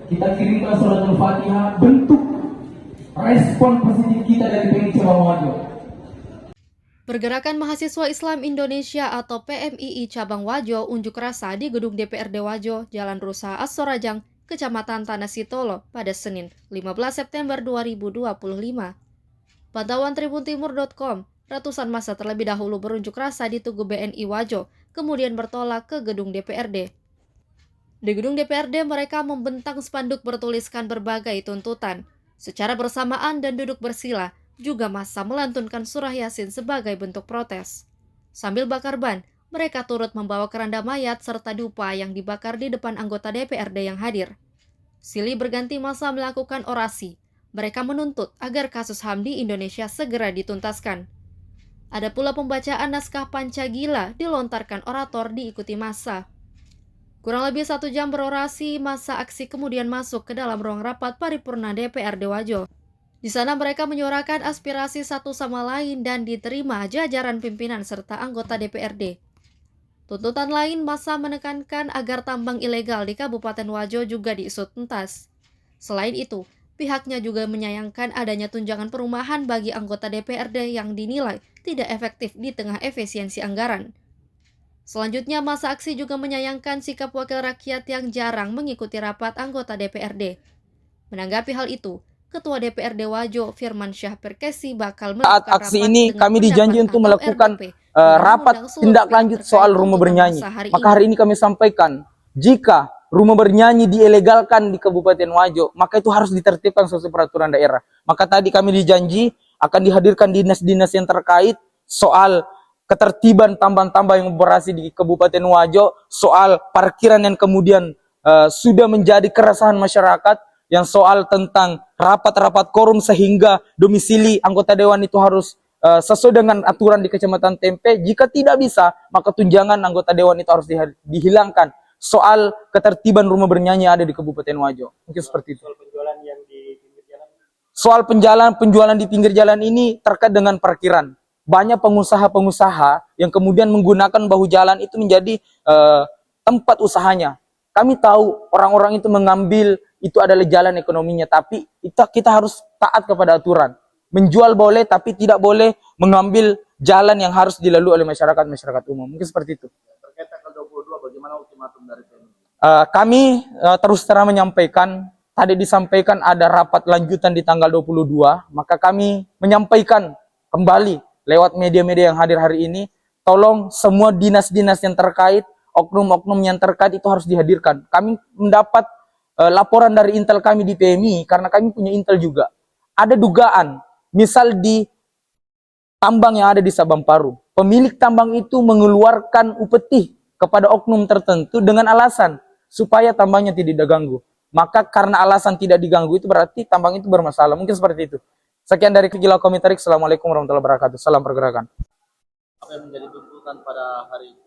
kita kirimkan suratul Fatihah bentuk respon positif kita dari PMI Cabang Wajo. Pergerakan Mahasiswa Islam Indonesia atau PMII Cabang Wajo unjuk rasa di gedung DPRD Wajo, Jalan Rusa As-Sorajang, Kecamatan Tanah Sitolo pada Senin, 15 September 2025. Pantauan tribuntimur.com, ratusan massa terlebih dahulu berunjuk rasa di Tugu BNI Wajo, kemudian bertolak ke gedung DPRD. Di gedung DPRD mereka membentang spanduk bertuliskan berbagai tuntutan. Secara bersamaan dan duduk bersila, juga massa melantunkan surah Yasin sebagai bentuk protes. Sambil bakar ban, mereka turut membawa keranda mayat serta dupa yang dibakar di depan anggota DPRD yang hadir. Silih berganti massa melakukan orasi. Mereka menuntut agar kasus HAM di Indonesia segera dituntaskan. Ada pula pembacaan naskah Pancagila dilontarkan orator diikuti massa. Kurang lebih 1 jam berorasi, massa aksi kemudian masuk ke dalam ruang rapat paripurna DPRD Wajo. Di sana mereka menyuarakan aspirasi satu sama lain dan diterima jajaran pimpinan serta anggota DPRD. Tuntutan lain, massa menekankan agar tambang ilegal di Kabupaten Wajo juga diusut tuntas. Selain itu, pihaknya juga menyayangkan adanya tunjangan perumahan bagi anggota DPRD yang dinilai tidak efektif di tengah efisiensi anggaran. Selanjutnya, massa aksi juga menyayangkan sikap wakil rakyat yang jarang mengikuti rapat anggota DPRD. Menanggapi hal itu, Ketua DPRD Wajo, Firman Syah Perkesi, bakal melakukan saat aksi ini kami dijanji untuk melakukan rapat tindak lanjut soal rumah bernyanyi. Maka hari ini kami sampaikan, jika rumah bernyanyi diilegalkan di Kabupaten Wajo, maka itu harus ditertibkan sesuai peraturan daerah. Maka tadi kami dijanji akan dihadirkan dinas-dinas yang terkait soal ketertiban tambang-tambang yang beroperasi di Kabupaten Wajo, soal parkiran yang kemudian sudah menjadi keresahan masyarakat, yang soal tentang rapat-rapat quorum sehingga domisili anggota dewan itu harus sesuai dengan aturan di Kecamatan Tempe. Jika tidak bisa, maka tunjangan anggota dewan itu harus dihilangkan. Soal ketertiban rumah bernyanyi ada di Kabupaten Wajo. Mungkin seperti itu. Soal penjualan yang di pinggir jalan. Soal penjualan di pinggir jalan ini terkait dengan parkiran. Banyak pengusaha-pengusaha yang kemudian menggunakan bahu jalan itu menjadi tempat usahanya. Kami tahu orang-orang itu mengambil itu adalah jalan ekonominya, tapi kita harus taat kepada aturan. Menjual boleh, tapi tidak boleh mengambil jalan yang harus dilalui oleh masyarakat umum. Mungkin seperti itu. Terkait tanggal 22, bagaimana ultimatum dari PMI? Kami terus terang menyampaikan, tadi disampaikan ada rapat lanjutan di tanggal 22, maka kami menyampaikan kembali lewat media-media yang hadir hari ini, tolong semua dinas-dinas yang terkait, oknum-oknum yang terkait itu harus dihadirkan. Kami mendapat laporan dari intel kami di PMI, karena kami punya intel juga. Ada dugaan, misal di tambang yang ada di Sabamparu, pemilik tambang itu mengeluarkan upeti kepada oknum tertentu dengan alasan supaya tambangnya tidak diganggu. Maka karena alasan tidak diganggu itu berarti tambang itu bermasalah. Mungkin seperti itu. Sekian dari Kilau Komentarik. Assalamualaikum warahmatullahi wabarakatuh. Salam pergerakan. Apa yang menjadi tuntutan pada hari ini?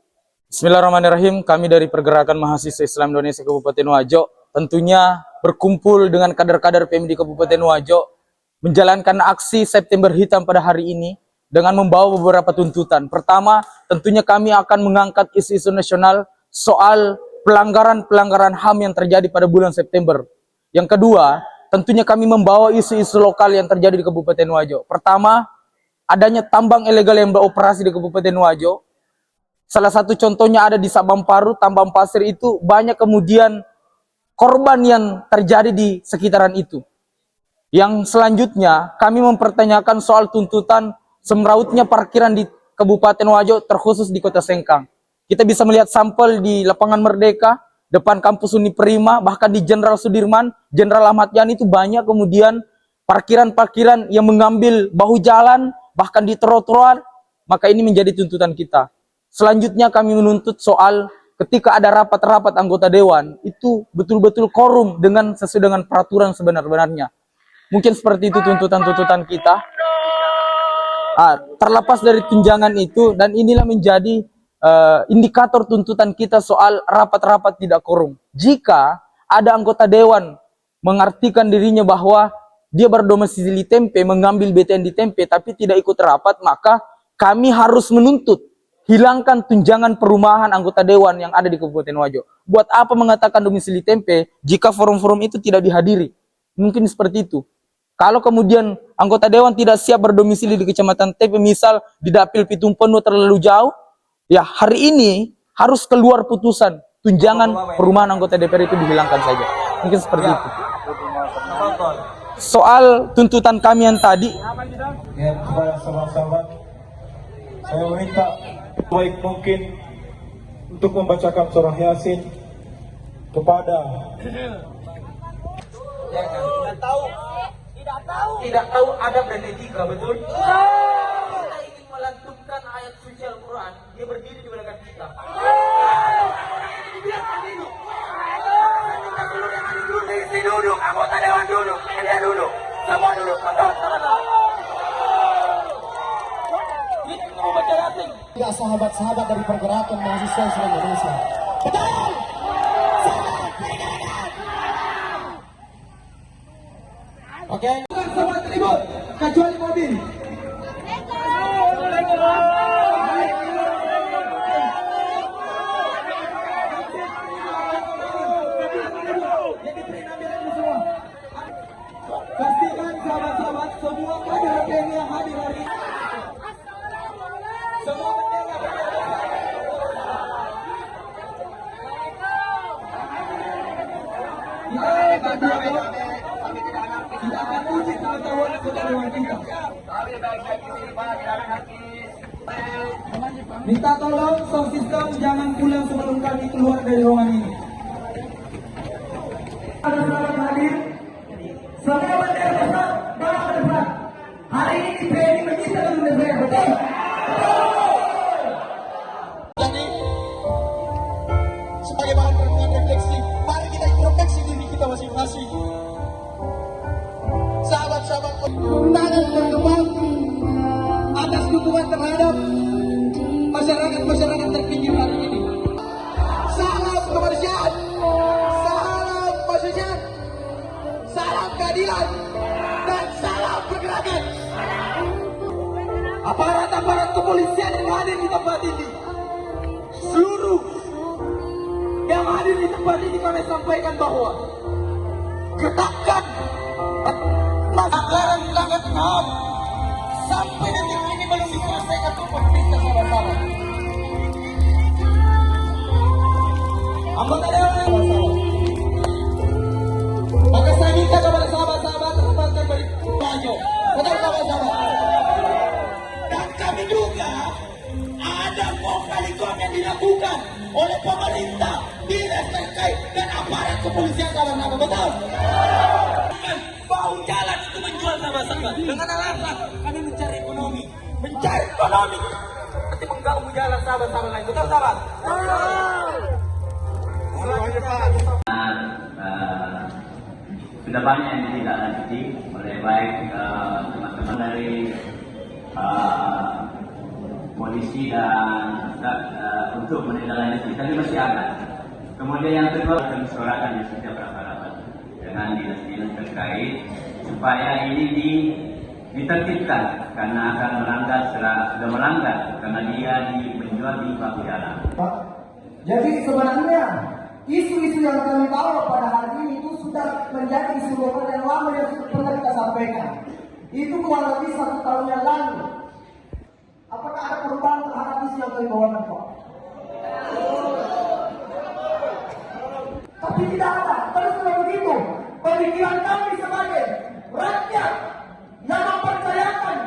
Bismillahirrahmanirrahim. Kami dari Pergerakan Mahasiswa Islam Indonesia Kabupaten Wajo tentunya berkumpul dengan kader-kader PMI di Kabupaten Wajo menjalankan aksi September Hitam pada hari ini dengan membawa beberapa tuntutan. Pertama, tentunya kami akan mengangkat isu-isu nasional soal pelanggaran-pelanggaran HAM yang terjadi pada bulan September. Yang kedua, tentunya kami membawa isu-isu lokal yang terjadi di Kabupaten Wajo. Pertama, adanya tambang ilegal yang beroperasi di Kabupaten Wajo. Salah satu contohnya ada di Sabamparu, tambang pasir itu banyak kemudian korban yang terjadi di sekitaran itu. Yang selanjutnya, kami mempertanyakan soal tuntutan semrautnya parkiran di Kabupaten Wajo, terkhusus di Kota Sengkang. Kita bisa melihat sampel di Lapangan Merdeka, depan kampus Uniprima, bahkan di Jenderal Sudirman, Jenderal Ahmad Yani itu banyak kemudian parkiran-parkiran yang mengambil bahu jalan, bahkan di trotoar. Maka ini menjadi tuntutan kita. Selanjutnya kami menuntut soal ketika ada rapat-rapat anggota dewan, itu betul-betul quorum dengan sesuai dengan peraturan sebenar-benarnya. Mungkin seperti itu tuntutan-tuntutan kita. Terlepas dari tunjangan itu, dan inilah menjadi indikator tuntutan kita soal rapat-rapat tidak quorum. Jika ada anggota dewan mengartikan dirinya bahwa dia berdomisili Tempe, mengambil BTN di Tempe, tapi tidak ikut rapat, maka kami harus menuntut hilangkan tunjangan perumahan anggota dewan yang ada di Kabupaten Wajo. Buat apa mengatakan domisili tempe jika forum-forum itu tidak dihadiri? Mungkin seperti itu. Kalau kemudian anggota dewan tidak siap berdomisili di Kecamatan Tempe, misal di Dapil Pitung Penuh terlalu jauh, ya hari ini harus keluar putusan tunjangan perumahan anggota DPR itu dihilangkan saja. Mungkin seperti itu. Soal tuntutan kami yang tadi, Ya, kepada sahabat-sahabat, saya meminta baik mungkin untuk membacakan surah Yasin kepada tidak tahu adab dan etika, betul? Kita ingin melantunkan ayat suci Al-Quran, dia berdiri di belakang kita. Duduk, anggota dewan duduk, dia duduk, semua duduk, juga sahabat-sahabat dari pergerakan mahasiswa Islam Indonesia. Betul! Oke. Semua terlibat, kecuali mobil. Pastikan sahabat-sahabat semua kader PMI yang hadir hari ini. Semua bendera kita akan uji pengetahuan pengetahuan kita. Minta tolong sound system jangan pulang sebelum kami keluar dari ruangan ini. Ada selamat hadir. Semua bendera besar bawa ke depan. Hari ini PMI menyita gedung DPR, betul? Jadi, sebagai bahan renungan refleksi, mari kita introspeksi diri kita masing-masing. Sahabat-sahabat, undangan terkembang atas dukungan terhadap masyarakat terpinggir hari ini. Salam kemanusiaan, salam manusia, salam keadilan, dan salam pergerakan. Aparat-aparat kepolisian yang hadir di tempat ini, seluruh yang hadir di tempat ini kami sampaikan bahwa ketatkan pelanggaran HAM sampai detik ini belum diselesaikan oleh pemerintah sahabat-sahabat. Anggota dewan sahabat-sahabat. Maka saya minta kepada sahabat-sahabat tempatkan balik maju. Betul sahabat-sahabat. Dan kami juga ada kali-kali yang dilakukan oleh pemerintah, dinas terkait dan aparat kepolisian sahabat-sahabat. Betul. Bau jalan itu menjual sahabat-sahabat dengan alasan kami mencari ekonomi, nanti mengganggu jalan sahabat-sahabat lain. Betul sahabat? Sudah banyak yang ditindaklanjuti oleh baik teman-teman dari polisi dan untuk menindaklanjuti, tapi masih ada. Kemudian yang kedua kami suarakan di setiap rapat-rapat dengan dinas-dinas terkait supaya ini ditertibkan karena akan sudah melanggar karena dia menjual di bahu jalan. Jadi sebenarnya isu-isu yang kami bawa pada hari ini itu sudah menjadi isu lokal yang lama yang sudah pernah kita sampaikan. Itu kurang lebih 1 tahun yang lalu. Apakah ada perubahan terhadap isu yang kami bawakan, Pak? Tapi tidak ada. Terus begitu, pemikiran kami sebagai rakyat yang mempercayakan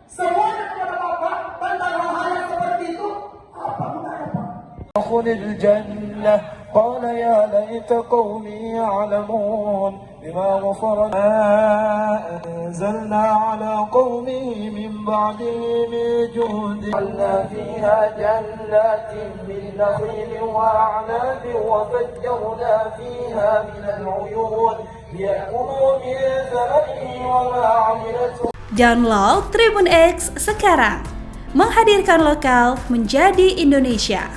semuanya kepada Bapak tentang hal-hal yang seperti itu, apa gunanya, Pak? دخل الجنة قال يا ليت قومي يعلمون بما غفر ما أنزلنا على قومه من بعده من جود جعلنا فيها جنات من نخيل وأعناب وفجرنا فيها من العيون ليأكلوا من ثمره وما عملته. Download Tribun X sekarang, menghadirkan lokal menjadi Indonesia.